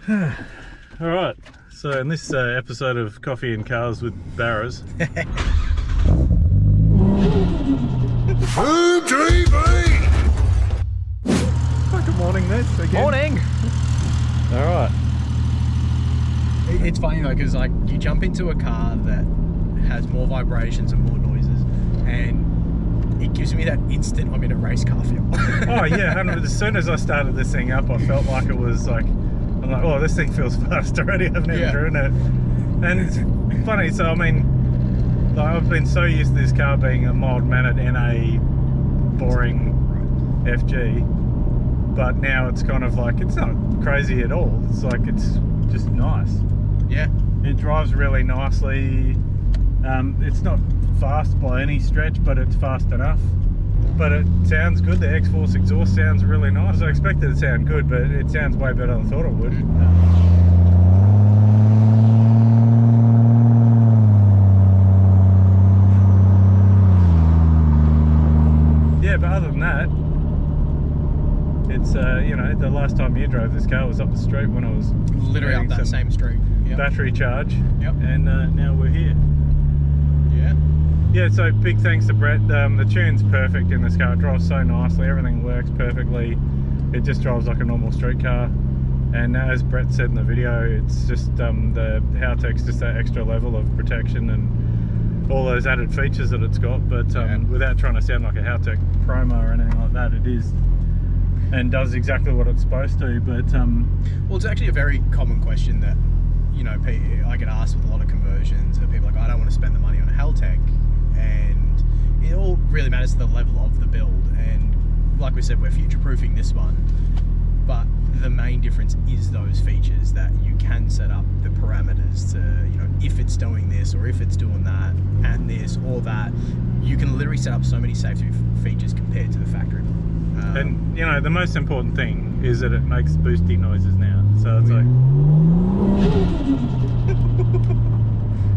All right, so in this episode of Coffee and Cars with Barras, good morning, Ness. Again. Morning! All right. It's funny though, because like you jump into a car that has more vibrations and more noises, and it gives me that instant I'm in a race car feel. Oh yeah, as soon as I started this thing up, I felt like it was like, I'm like, oh, this thing feels fast already. I've never driven it, and it's funny. So I mean, like, I've been so used to this car being a mild-mannered NA, boring FG, but now it's kind of like, it's not crazy at all. It's like, it's just nice. Yeah. It drives really nicely. It's not fast by any stretch, but it's fast enough. But it sounds good. The X-Force exhaust sounds really nice. I expected it to sound good, but it sounds way better than I thought it would. Yeah, but other than that, it's you know, the last time you drove this car was up the street when I was Literally up that same street. Yep. Battery charge. Yep. And now we're here. Yeah. Yeah, so big thanks to Brett. The tune's perfect in this car. It drives so nicely. Everything works perfectly. It just drives like a normal street car. And as Brett said in the video, it's just the Haltech's just that extra level of protection and all those added features that it's got. But without trying to sound like a Haltech promo or anything like that, it is and does exactly what it's supposed to. But well, it's actually a very common question that, you know, I get asked with a lot of conversions. That people are like, I don't want to spend the money on a Haltech, and it all really matters to the level of the build. And like we said, we're future-proofing this one, but the main difference is those features that you can set up the parameters to, you know, if it's doing this or if it's doing that and this or that. You can literally set up so many safety features compared to the factory. And you know, the most important thing is that it makes boosty noises now. So it's like,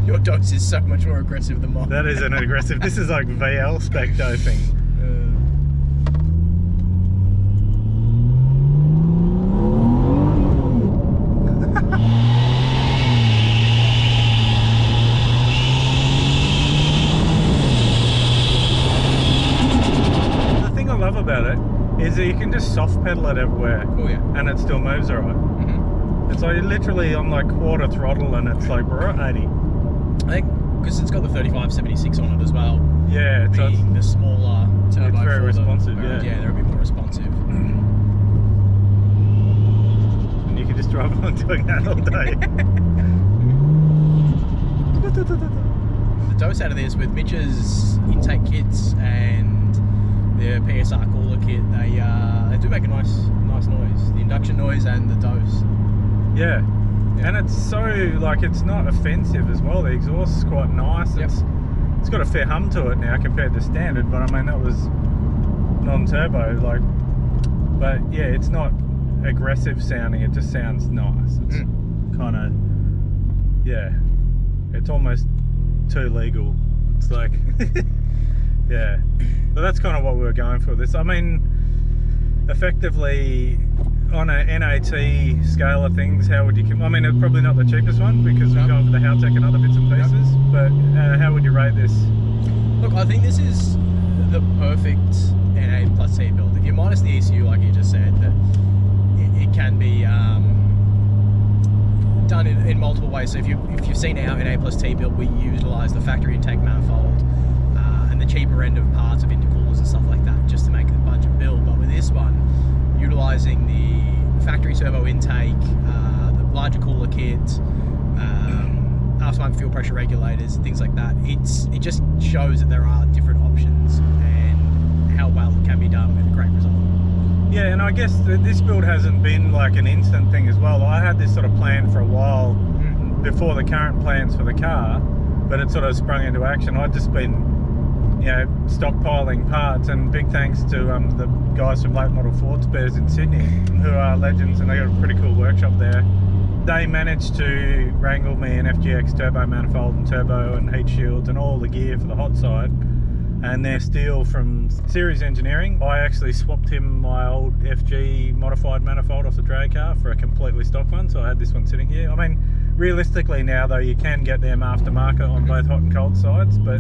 your dose is so much more aggressive than mine. that is an aggressive. This is like VL spec dosing. The thing I love about it is that you can just soft pedal it everywhere. Oh yeah. And it still moves alright. Mm-hmm. It's like literally on like quarter throttle and it's like we're at 80. I think because it's got the 3576 on it as well. Yeah, so being the smaller turbo. it's very for responsive. the, Yeah, they're a bit more responsive. and you can just drive along doing that all day. The dose out of this with Mitch's intake kits and the PSR cooler kit, they do make a nice noise. The induction noise and the dose. Yeah. And it's so, like, it's not offensive as well. The exhaust is quite nice. Yep. It's got a fair hum to it now compared to standard, but I mean, that was non-turbo, like, but yeah, it's not aggressive sounding. It just sounds nice. It's kind of, yeah, it's almost too legal. It's like, yeah. But that's kind of what we were going for this. I mean, effectively, on a NAT scale of things, how would you, I mean, it's probably not the cheapest one because we've gone for the Haltech and other bits and pieces, but how would you rate this? Look, I think this is the perfect NA plus T build. If you minus the ECU, like you just said, that it can be done in multiple ways. So if you've seen our NA plus T build, we utilise the factory intake manifold and the cheaper end of parts of intercoolers and stuff like that, just to make a budget build. But with this one, utilising the factory turbo intake, the larger cooler kit, aftermarket fuel pressure regulators, things like that. It just shows that there are different options and how well it can be done with a great result. Yeah, and I guess this build hasn't been like an instant thing as well. I had this sort of plan for a while before the current plans for the car, but it sort of sprung into action. I'd just been, you know, stockpiling parts, and big thanks to the guys from Late Model Ford Spares in Sydney, who are legends, and they got a pretty cool workshop there. They managed to wrangle me an FGX turbo manifold and turbo and heat shields and all the gear for the hot side and they're steel from Series Engineering. I actually swapped him my old FG modified manifold off the drag car for a completely stock one, so I had this one sitting here. I mean, realistically now though, you can get them aftermarket on both hot and cold sides, but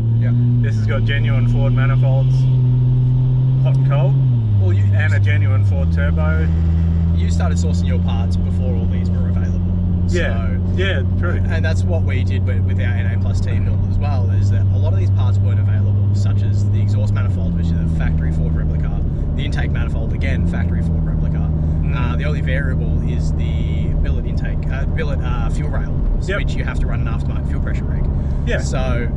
this has got genuine Ford manifolds, hot and cold, and a genuine Ford turbo. You started sourcing your parts before all these were available. Yeah, true. And that's what we did with our NA Plus T build as well, is that a lot of these parts weren't available, such as the exhaust manifold, which is a factory Ford replica, the intake manifold, again, factory Ford replica. The only variable is the billet fuel rail, which you have to run an aftermarket fuel pressure rig. Yeah. So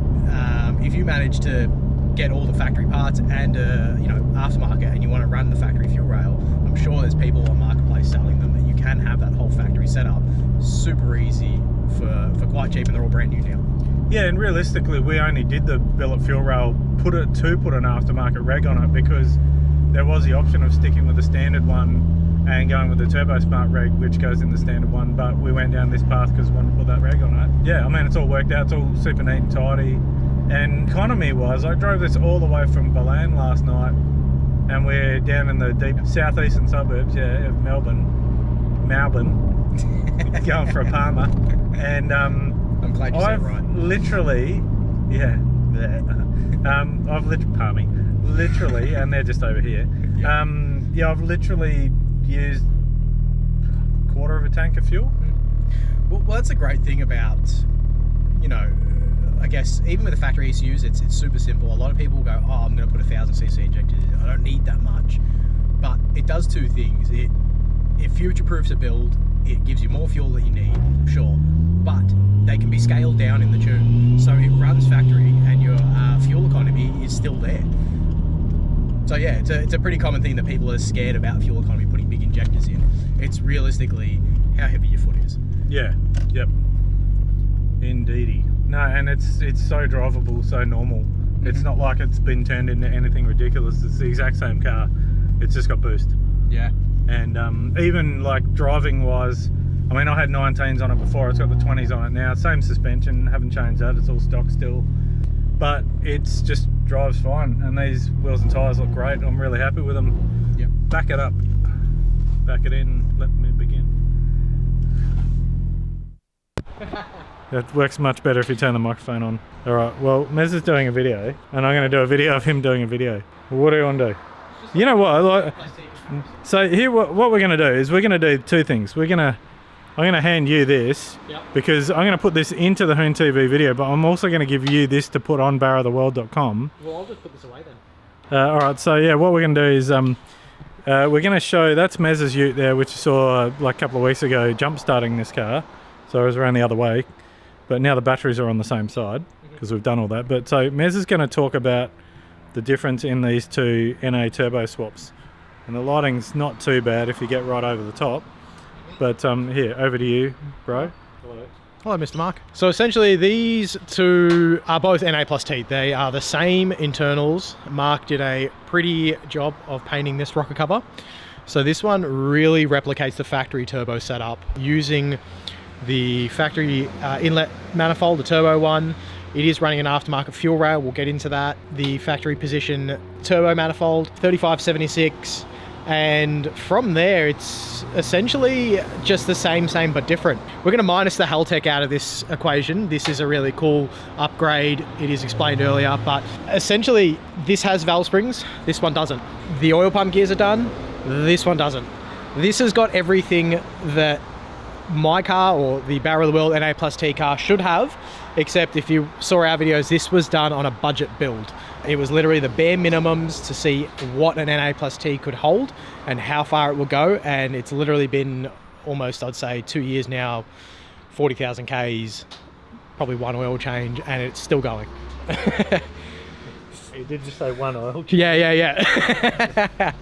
if you manage to get all the factory parts and aftermarket, and you want to run the factory fuel rail, I'm sure there's people on Marketplace selling them that you can have that whole factory setup super easy for quite cheap, and they're all brand new now. Yeah, and realistically, we only did the billet fuel rail put an aftermarket reg on it because there was the option of sticking with the standard one and going with the Turbo Smart reg, which goes in the standard one, but we went down this path because we wanted to put that reg on it. Yeah, I mean, it's all worked out, it's all super neat and tidy. And economy wise, I drove this all the way from Balan last night, and we're down in the deep southeastern suburbs, of Melbourne, going for a Palmer. And I'm glad you said it right. Literally, literally, and they're just over here. I've literally used a quarter of a tank of fuel. Well, that's a great thing about, I guess, even with the factory ECUs, it's super simple. A lot of people will go, I'm going to put 1,000cc injectors in. I don't need that much. But it does two things. It future-proofs a build. It gives you more fuel that you need, sure. But they can be scaled down in the tune. So it runs factory and your fuel economy is still there. So yeah, it's a pretty common thing that people are scared about fuel economy, putting big injectors in. It's realistically how heavy your foot is. Yeah, yep. Indeedy. No, and it's so drivable, so normal. It's not like it's been turned into anything ridiculous. It's the exact same car. It's just got boost. Yeah. And even like driving wise, I mean, I had 19s on it before. It's got the 20s on it now. Same suspension, haven't changed that. It's all stock still. But it's just drives fine. And these wheels and tyres look great. I'm really happy with them. Yep. Back it up. Back it in. Let me begin. It works much better if you turn the microphone on. Alright, well, Mez is doing a video, and I'm going to do a video of him doing a video. What do you want to do? You know what? So here, what we're going to do is we're going to do two things. I'm going to hand you this, because I'm going to put this into the Hoon TV video, but I'm also going to give you this to put on barratheworld.com. Well, I'll just put this away then. Alright, so yeah, what we're going to do is we're going to show, that's Mez's ute there, which you saw like a couple of weeks ago jump starting this car. So it was around the other way. But now the batteries are on the same side because we've done all that. But so Mez is going to talk about the difference in these two NA turbo swaps. And the lighting's not too bad if you get right over the top. But here, over to you, bro. Hello. Hello, Mr. Mark. So essentially these two are both NA plus T. They are the same internals. Mark did a pretty job of painting this rocker cover. So this one really replicates the factory turbo setup using the factory inlet manifold, the turbo one. It is running an aftermarket fuel rail, we'll get into that. The factory position turbo manifold, 3576, and from there it's essentially just the same but different. We're going to minus the Haltech out of this equation. This is a really cool upgrade, it is explained earlier, but essentially this has valve springs, this one doesn't. The oil pump gears are done, this one doesn't. This has got everything that my car or the Barra of the World NA Plus T car should have, except if you saw our videos, this was done on a budget build. It was literally the bare minimums to see what an NA Plus T could hold and how far it will go, and it's literally been almost, I'd say, 2 years now, 40,000 Ks, probably one oil change, and it's still going. You did just say one oil change. Yeah.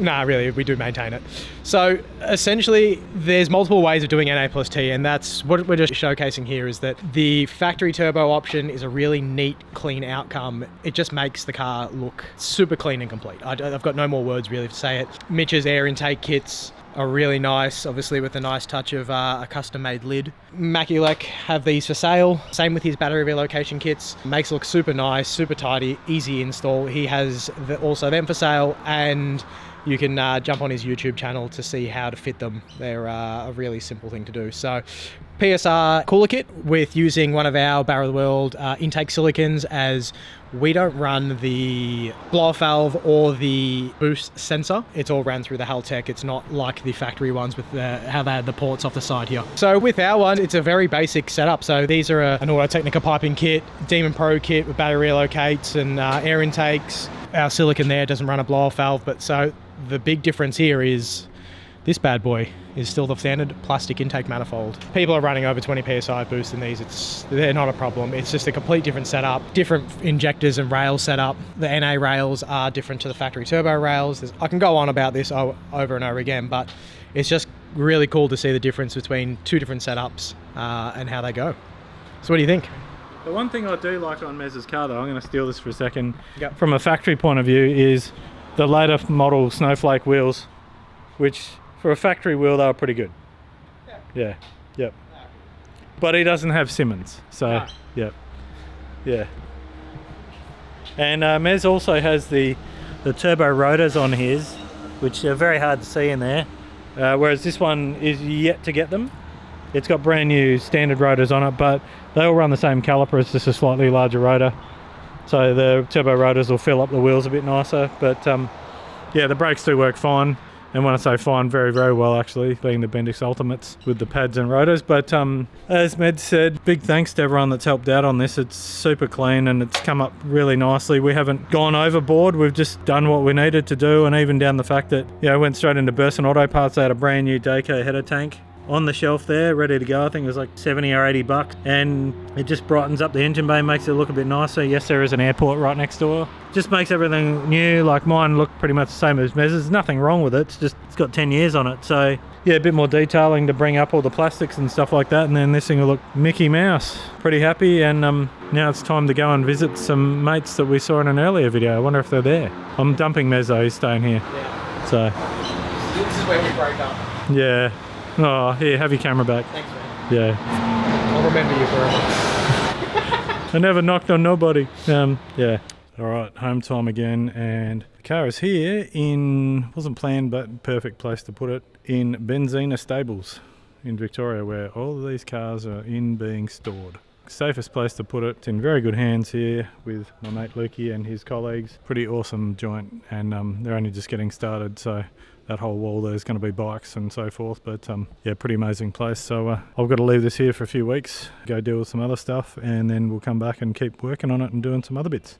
Nah, really, we do maintain it. So essentially, there's multiple ways of doing NA plus T, and that's what we're just showcasing here, is that the factory turbo option is a really neat, clean outcome. It just makes the car look super clean and complete. I've got no more words really to say it. Mitch's air intake kits are really nice, obviously with a nice touch of a custom-made lid. Maculec have these for sale. Same with his battery relocation kits. Makes it look super nice, super tidy, easy install. He has also them for sale, and you can jump on his YouTube channel to see how to fit them. They're a really simple thing to do. So PSR cooler kit with using one of our Barrow of the World intake silicons, as we don't run the blow-off valve or the boost sensor. It's all ran through the Haltech. It's not like the factory ones with how they had the ports off the side here. So with our one, it's a very basic setup. So these are an Auto Technica piping kit, Demon Pro kit with battery relocates and air intakes. Our silicon there doesn't run a blow-off valve, but so the big difference here is this bad boy is still the standard plastic intake manifold. People are running over 20 PSI boost in these. They're not a problem. It's just a complete different setup, different injectors and rail setup. The NA rails are different to the factory turbo rails. I can go on about this over and over again, but it's just really cool to see the difference between two different setups and how they go. So what do you think? The one thing I do like on Mez's car, though, I'm going to steal this for a second, Yep. from a factory point of view, is the later model Snowflake wheels, which for a factory wheel they were pretty good. Yeah. Yep. But he doesn't have Simmons, so No. yep. Yeah. And Mez also has the turbo rotors on his, which are very hard to see in there, whereas this one is yet to get them. It's got brand new standard rotors on it, but they all run the same caliper. It's just a slightly larger rotor, so the turbo rotors will fill up the wheels a bit nicer. But yeah, the brakes do work fine, and when I say fine, very, very well actually, being the Bendix Ultimates with the pads and rotors. But as Med said, big thanks to everyone that's helped out on this. It's super clean and it's come up really nicely. We haven't gone overboard. We've just done what we needed to do, and even down the fact that, you know, went straight into Burson Auto Parts. They had a brand new Dayco header tank on the shelf there, ready to go. I think it was like 70 or 80 bucks, and it just brightens up the engine bay, makes it look a bit nicer. Yes, there is an airport right next door. Just makes everything new. Like mine look pretty much the same as Mez's. There's nothing wrong with it. It's just, it's got 10 years on it. So yeah, a bit more detailing to bring up all the plastics and stuff like that, and then this thing will look Mickey Mouse. Pretty happy. And now it's time to go and visit some mates that we saw in an earlier video. I wonder if they're there. I'm dumping Mez though, he's staying here. Yeah. So This is where we break up. yeah. Oh, here, have your camera back. Thanks, man. Yeah. I'll remember you forever. I never knocked on nobody. Yeah. All right, home time again, and the car is here in, wasn't planned, but perfect place to put it, in Benzina Stables in Victoria, where all of these cars are being stored. Safest place to put it. It's in very good hands here with my mate Lukey and his colleagues. Pretty awesome joint, and they're only just getting started, so that whole wall there is going to be bikes and so forth. But yeah, pretty amazing place. So I've got to leave this here for a few weeks, go deal with some other stuff, and then we'll come back and keep working on it and doing some other bits.